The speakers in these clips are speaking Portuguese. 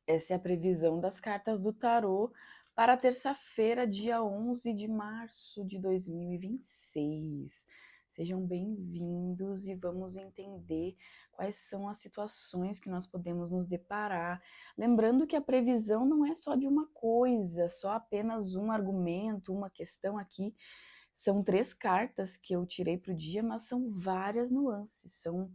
Essa é a previsão das cartas do tarô para terça-feira, dia 11 de março de 2026. Sejam bem-vindos e vamos entender quais são as situações que nós podemos nos deparar. Lembrando que a previsão não é só de uma coisa, só apenas um argumento, uma questão aqui. São 3 cartas que eu tirei para o dia, mas são várias nuances, são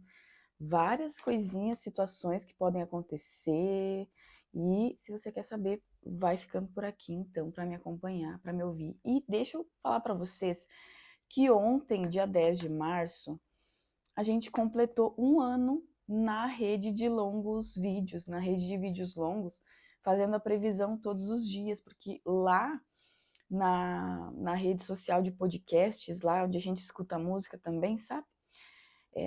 várias coisinhas, situações que podem acontecer. E se você quer saber, vai ficando por aqui então para me acompanhar, para me ouvir. E deixa eu falar para vocês que ontem, dia 10 de março, a gente completou um ano na rede de longos vídeos, na rede de vídeos longos, fazendo a previsão todos os dias, porque lá na rede social de podcasts, lá onde a gente escuta música também, sabe?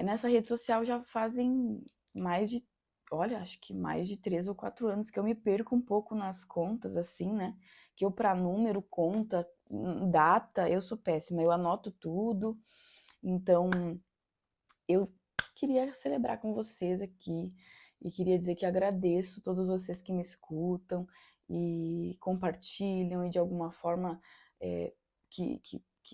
Nessa rede social já fazem mais de, olha, acho que mais de 3 ou 4 anos que eu me perco um pouco nas contas, assim, né? Que eu, para número, conta, data, eu sou péssima, eu anoto tudo. Então, eu queria celebrar com vocês aqui e queria dizer que agradeço todos vocês que me escutam e compartilham e de alguma forma é, que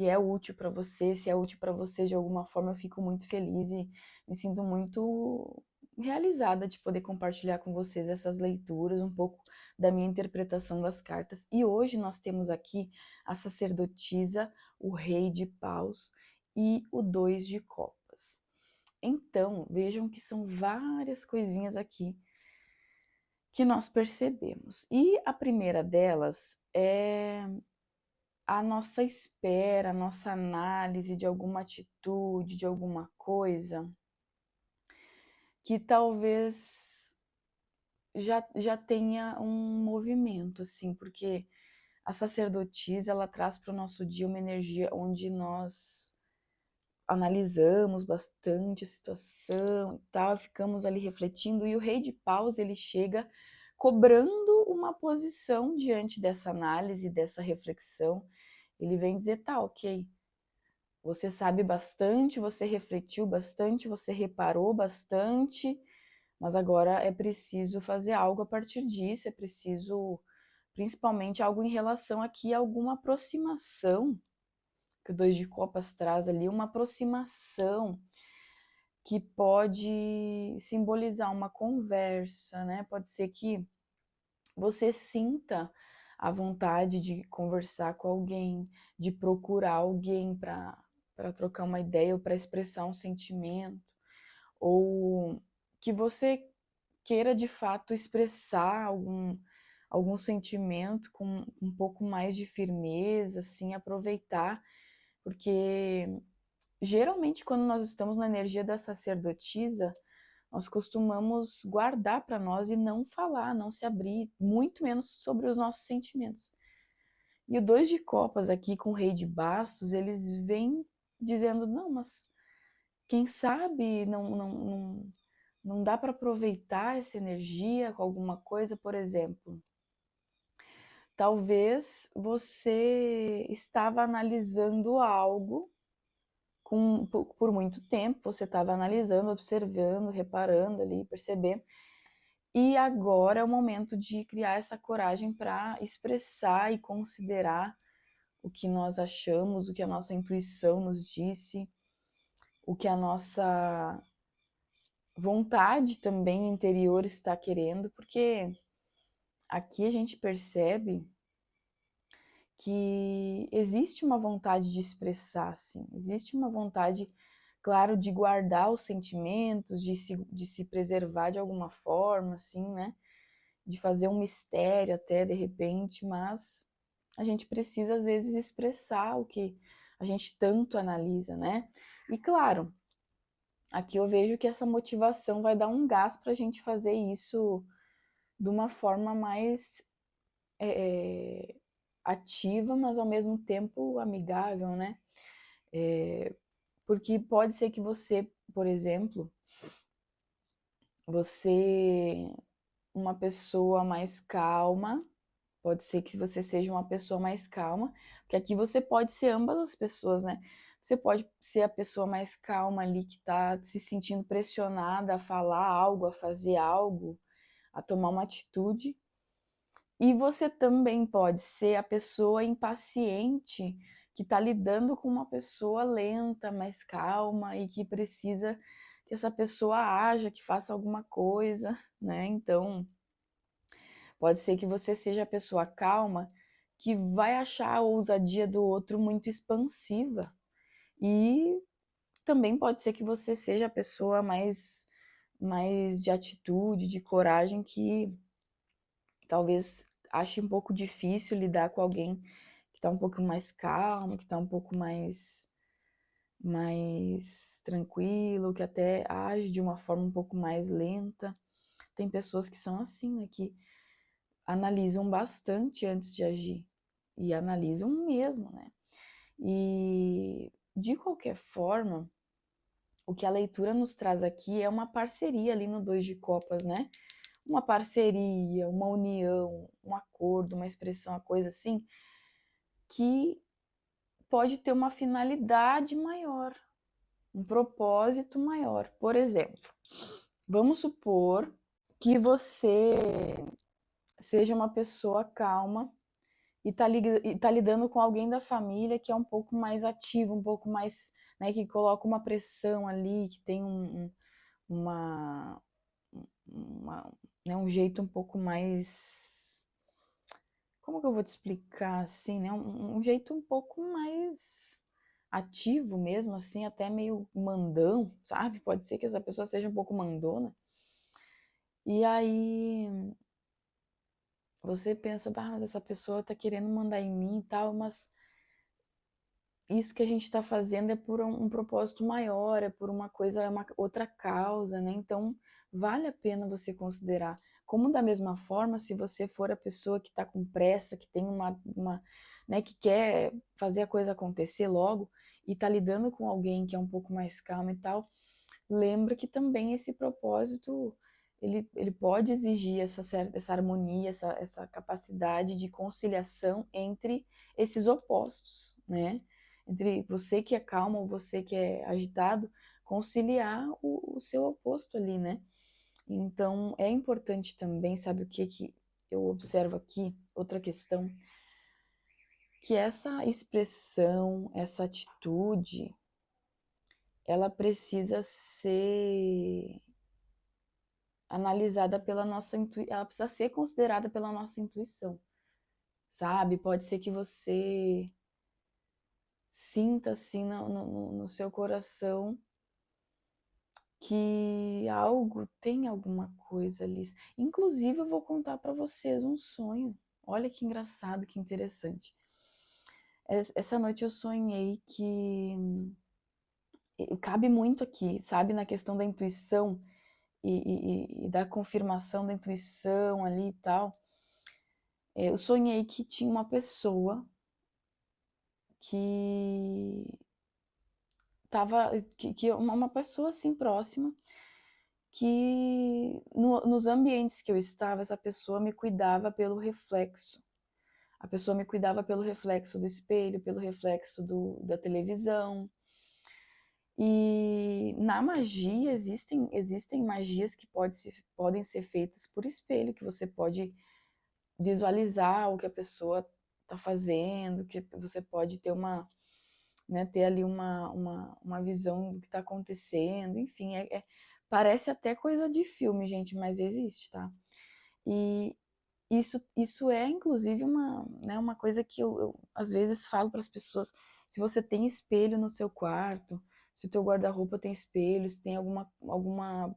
é útil para você. Se é útil para você de alguma forma, eu fico muito feliz e me sinto muito realizada de poder compartilhar com vocês essas leituras, um pouco da minha interpretação das cartas. E hoje nós temos aqui a sacerdotisa, o rei de paus e o 2 de copas. Então, vejam que são várias coisinhas aqui que nós percebemos. E a primeira delas é a nossa espera, a nossa análise de alguma atitude, de alguma coisa que talvez já tenha um movimento, assim, porque a sacerdotisa, ela traz para o nosso dia uma energia onde nós analisamos bastante a situação e tal, ficamos ali refletindo, e o rei de paus, ele chega cobrando uma posição diante dessa análise, dessa reflexão. Ele vem dizer, tá, ok, você sabe bastante, você refletiu bastante, você reparou bastante, mas agora é preciso fazer algo a partir disso, é preciso, principalmente, algo em relação aqui a alguma aproximação, que o 2 de copas traz ali, uma aproximação que pode simbolizar uma conversa, né? Pode ser que você sinta a vontade de conversar com alguém, de procurar alguém para trocar uma ideia ou para expressar um sentimento, ou que você queira de fato expressar algum sentimento com um pouco mais de firmeza, assim, aproveitar, porque geralmente quando nós estamos na energia da sacerdotisa, nós costumamos guardar para nós e não falar, não se abrir, muito menos sobre os nossos sentimentos. E o 2 de copas aqui com o rei de bastos, eles vêm dizendo, não, mas quem sabe não dá para aproveitar essa energia com alguma coisa, por exemplo. Talvez você estava analisando algo por muito tempo, você estava analisando, observando, reparando ali, percebendo, e agora é o momento de criar essa coragem para expressar e considerar o que nós achamos, o que a nossa intuição nos disse, o que a nossa vontade também interior está querendo, porque aqui a gente percebe que existe uma vontade de expressar, sim, existe uma vontade, claro, de guardar os sentimentos, de se preservar de alguma forma, assim, né? De fazer um mistério até de repente, mas a gente precisa às vezes expressar o que a gente tanto analisa, né? E claro, aqui eu vejo que essa motivação vai dar um gás para a gente fazer isso de uma forma mais ativa, mas ao mesmo tempo amigável, né? Porque pode ser que você, por exemplo, você, uma pessoa mais calma, pode ser que você seja uma pessoa mais calma, porque aqui você pode ser ambas as pessoas, né? Você pode ser a pessoa mais calma ali que tá se sentindo pressionada a falar algo, a fazer algo, a tomar uma atitude. E você também pode ser a pessoa impaciente que está lidando com uma pessoa lenta, mais calma e que precisa que essa pessoa haja, que faça alguma coisa, né? Então, pode ser que você seja a pessoa calma que vai achar a ousadia do outro muito expansiva. E também pode ser que você seja a pessoa mais de atitude, de coragem, que talvez ache um pouco difícil lidar com alguém que está um pouco mais calmo, que está um pouco mais tranquilo, que até age de uma forma um pouco mais lenta. Tem pessoas que são assim, né, que analisam bastante antes de agir. E analisam mesmo, né? E de qualquer forma, o que a leitura nos traz aqui é uma parceria ali no Dois de Copas, né? Uma parceria, uma união, um acordo, uma expressão, uma coisa assim, que pode ter uma finalidade maior, um propósito maior. Por exemplo, vamos supor que você seja uma pessoa calma e tá lidando com alguém da família que é um pouco mais ativo, um pouco mais, né, que coloca uma pressão ali, que tem uma, uma, né, um jeito um pouco mais, como que eu vou te explicar assim, né, um jeito um pouco mais ativo mesmo, assim, até meio mandão, sabe? Pode ser que essa pessoa seja um pouco mandona. E aí você pensa, bah, mas essa pessoa tá querendo mandar em mim e tal, mas isso que a gente está fazendo é por um propósito maior, é por uma coisa, é uma outra causa, né? Então, vale a pena você considerar. Como da mesma forma, se você for a pessoa que está com pressa, que tem né, que quer fazer a coisa acontecer logo e está lidando com alguém que é um pouco mais calmo e tal, lembra que também esse propósito ele pode exigir essa harmonia, essa capacidade de conciliação entre esses opostos, né? Entre você que é calmo ou você que é agitado, conciliar o seu oposto ali, né? Então, é importante também, sabe o que eu observo aqui? Outra questão, que essa expressão, essa atitude, ela precisa ser analisada pela nossa intuição, ela precisa ser considerada pela nossa intuição, sabe? Pode ser que você sinta assim no seu coração que algo tem alguma coisa ali. Inclusive, eu vou contar para vocês um sonho. Olha que engraçado, que interessante. Essa noite eu sonhei que cabe muito aqui, sabe, na questão da intuição e da confirmação da intuição ali e tal. Eu sonhei que tinha uma pessoa que tava, que uma pessoa assim próxima, que nos ambientes que eu estava, essa pessoa me cuidava pelo reflexo. A pessoa me cuidava pelo reflexo do espelho, pelo reflexo da televisão. E na magia existem magias que podem ser feitas por espelho, que você pode visualizar o que a pessoa está fazendo, que você pode ter né, ter ali uma visão do que está acontecendo, enfim, parece até coisa de filme, gente, mas existe, tá? E isso é, inclusive, né, uma coisa que eu às vezes falo para as pessoas, se você tem espelho no seu quarto, se o teu guarda-roupa tem espelho, se tem alguma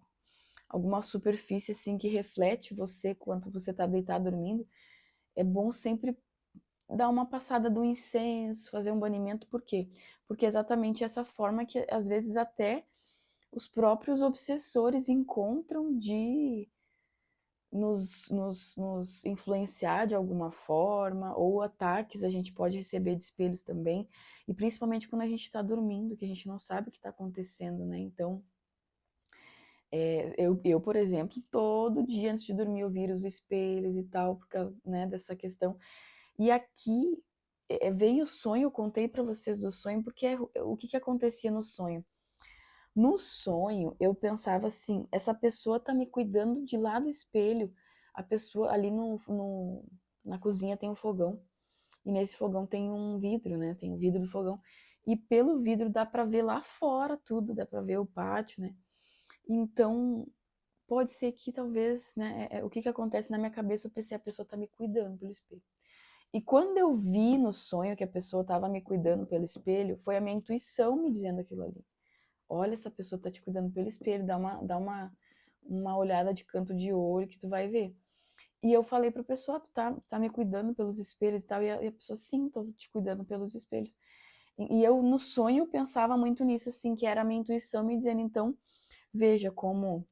superfície assim que reflete você quando você está deitado dormindo, é bom sempre dar uma passada do incenso, fazer um banimento, por quê? Porque é exatamente essa forma que às vezes até os próprios obsessores encontram de nos influenciar de alguma forma, ou ataques a gente pode receber de espelhos também, e principalmente quando a gente está dormindo, que a gente não sabe o que está acontecendo, né? Então, por exemplo, todo dia antes de dormir eu viro os espelhos e tal, por causa, né, dessa questão. E aqui veio o sonho, eu contei para vocês do sonho, porque o que acontecia no sonho? No sonho, eu pensava assim, essa pessoa tá me cuidando de lá do espelho, a pessoa ali na cozinha tem um fogão, e nesse fogão tem um vidro, né? Tem o vidro do fogão, e pelo vidro dá para ver lá fora tudo, dá para ver o pátio, né? Então, pode ser que talvez, né, o que acontece na minha cabeça, eu pensei, a pessoa tá me cuidando pelo espelho. E quando eu vi no sonho que a pessoa estava me cuidando pelo espelho, foi a minha intuição me dizendo aquilo ali. Olha, essa pessoa tá te cuidando pelo espelho, dá uma olhada de canto de olho que tu vai ver. E eu falei pra pessoa, tu tá me cuidando pelos espelhos e tal, e a pessoa, sim, tô te cuidando pelos espelhos. E eu, no sonho, pensava muito nisso, assim, que era a minha intuição me dizendo, então, veja como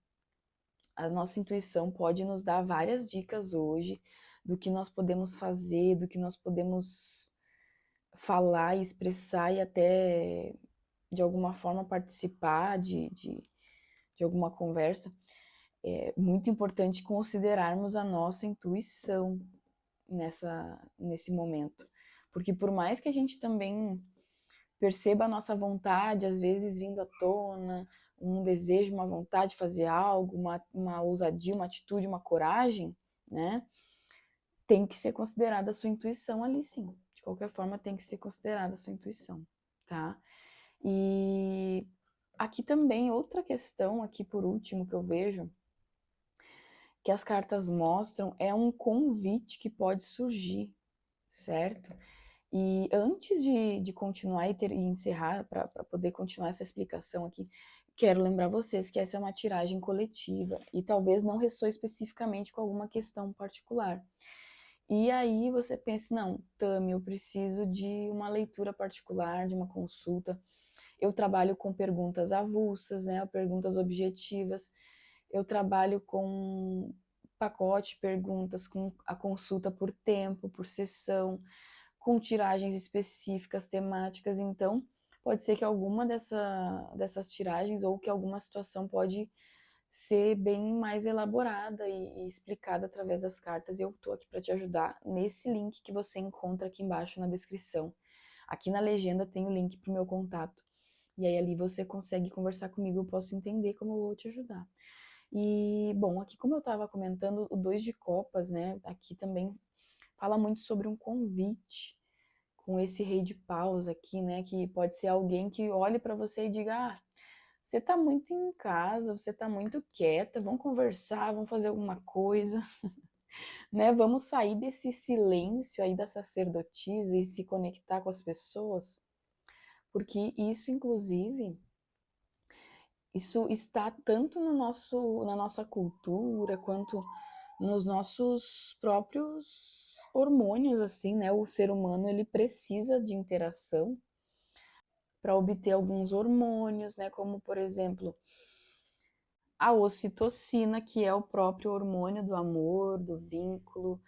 a nossa intuição pode nos dar várias dicas hoje do que nós podemos fazer, do que nós podemos falar e expressar e até, de alguma forma, participar de alguma conversa. É muito importante considerarmos a nossa intuição nesse momento. Porque por mais que a gente também perceba a nossa vontade, às vezes vindo à tona, um desejo, uma vontade de fazer algo, uma ousadia, uma atitude, uma coragem, né? Tem que ser considerada a sua intuição ali, sim. De qualquer forma, tem que ser considerada a sua intuição, tá? E aqui também, outra questão, aqui por último, que eu vejo, que as cartas mostram, é um convite que pode surgir, certo? E antes de continuar e encerrar, para poder continuar essa explicação aqui, quero lembrar vocês que essa é uma tiragem coletiva e talvez não ressoe especificamente com alguma questão particular. E aí você pensa, não, Tami, eu preciso de uma leitura particular, de uma consulta. Eu trabalho com perguntas avulsas, né, perguntas objetivas. Eu trabalho com pacote perguntas, com a consulta por tempo, por sessão, com tiragens específicas, temáticas. Então, pode ser que alguma dessas tiragens ou que alguma situação pode ser bem mais elaborada e explicada através das cartas. E eu estou aqui para te ajudar nesse link que você encontra aqui embaixo na descrição. Aqui na legenda tem o link para o meu contato. E aí ali você consegue conversar comigo, eu posso entender como eu vou te ajudar. E, bom, aqui como eu estava comentando, o 2 de copas, né, aqui também fala muito sobre um convite, com esse rei de paus aqui, né, que pode ser alguém que olhe para você e diga, ah, você tá muito em casa, você tá muito quieta, vamos conversar, vamos fazer alguma coisa, né, vamos sair desse silêncio aí da sacerdotisa e se conectar com as pessoas, porque isso, inclusive, isso está tanto na nossa cultura, quanto nos nossos próprios hormônios, assim, né? O ser humano, ele precisa de interação para obter alguns hormônios, né? Como, por exemplo, a ocitocina, que é o próprio hormônio do amor, do vínculo,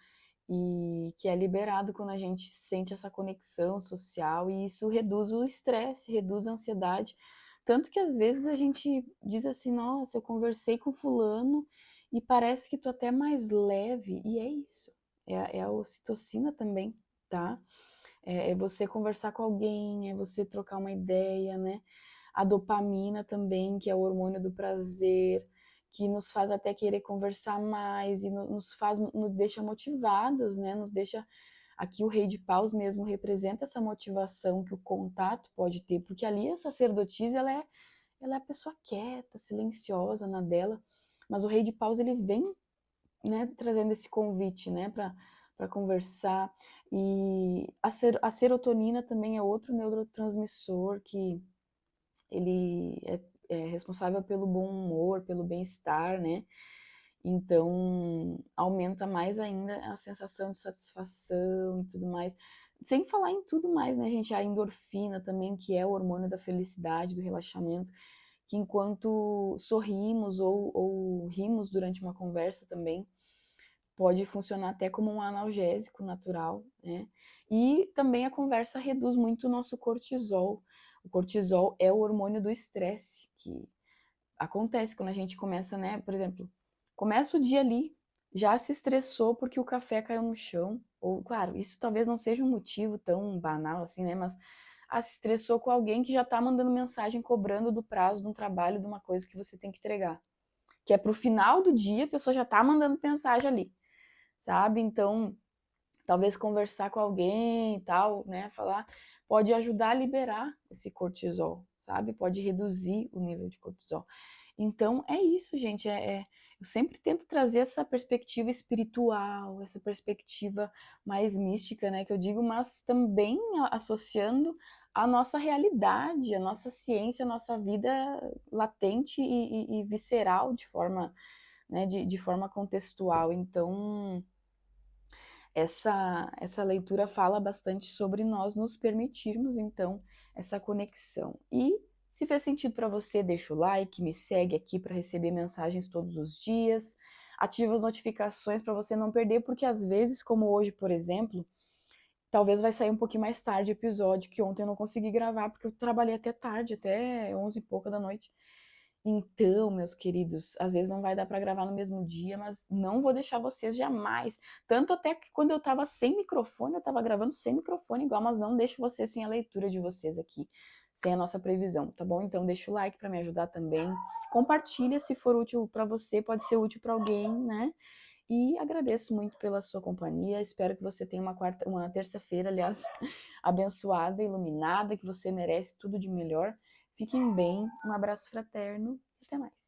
e que é liberado quando a gente sente essa conexão social, e isso reduz o estresse, reduz a ansiedade, tanto que às vezes a gente diz assim, nossa, eu conversei com fulano e parece que tô até mais leve, e é isso, é a ocitocina também, tá? É você conversar com alguém, é você trocar uma ideia, né? A dopamina também, que é o hormônio do prazer, que nos faz até querer conversar mais e nos deixa motivados, né? Nos deixa. Aqui o rei de paus mesmo representa essa motivação que o contato pode ter, porque ali a sacerdotisa, ela é a pessoa quieta, silenciosa na dela, mas o rei de paus, ele vem, né, trazendo esse convite, né, para conversar. E a serotonina também é outro neurotransmissor que ele é responsável pelo bom humor, pelo bem-estar, né? Então, aumenta mais ainda a sensação de satisfação e tudo mais. Sem falar em tudo mais, né, gente? A endorfina também, que é o hormônio da felicidade, do relaxamento, que enquanto sorrimos ou rimos durante uma conversa também, pode funcionar até como um analgésico natural, né? E também a conversa reduz muito o nosso cortisol. O cortisol é o hormônio do estresse, que acontece quando a gente começa, né? Por exemplo, começa o dia ali, já se estressou porque o café caiu no chão, ou, claro, isso talvez não seja um motivo tão banal assim, né? Mas se estressou com alguém que já tá mandando mensagem cobrando do prazo de um trabalho, de uma coisa que você tem que entregar. Que é pro final do dia, a pessoa já tá mandando mensagem ali. sabe? Então, talvez conversar com alguém e tal, né, falar, pode ajudar a liberar esse cortisol, sabe? Pode reduzir o nível de cortisol. Então, é isso, gente, eu sempre tento trazer essa perspectiva espiritual, essa perspectiva mais mística, né, que eu digo, mas também associando a nossa realidade, a nossa ciência, a nossa vida latente e visceral de forma, né, de forma contextual. Então, essa leitura fala bastante sobre nós nos permitirmos, então, essa conexão. E se fez sentido para você, deixa o like, me segue aqui para receber mensagens todos os dias, ativa as notificações para você não perder, porque às vezes, como hoje, por exemplo, talvez vai sair um pouquinho mais tarde o episódio, que ontem eu não consegui gravar porque eu trabalhei até tarde, até 11 e pouca da noite. Então, meus queridos, às vezes não vai dar para gravar no mesmo dia, mas não vou deixar vocês jamais. Tanto até que quando eu tava sem microfone, eu tava gravando sem microfone igual, mas não deixo vocês sem a leitura de vocês aqui, sem a nossa previsão, tá bom? Então deixa o like para me ajudar também. Compartilha se for útil para você, pode ser útil para alguém, né? E agradeço muito pela sua companhia. Espero que você tenha uma terça-feira, aliás, abençoada, iluminada, que você merece tudo de melhor. Fiquem bem, um abraço fraterno e até mais.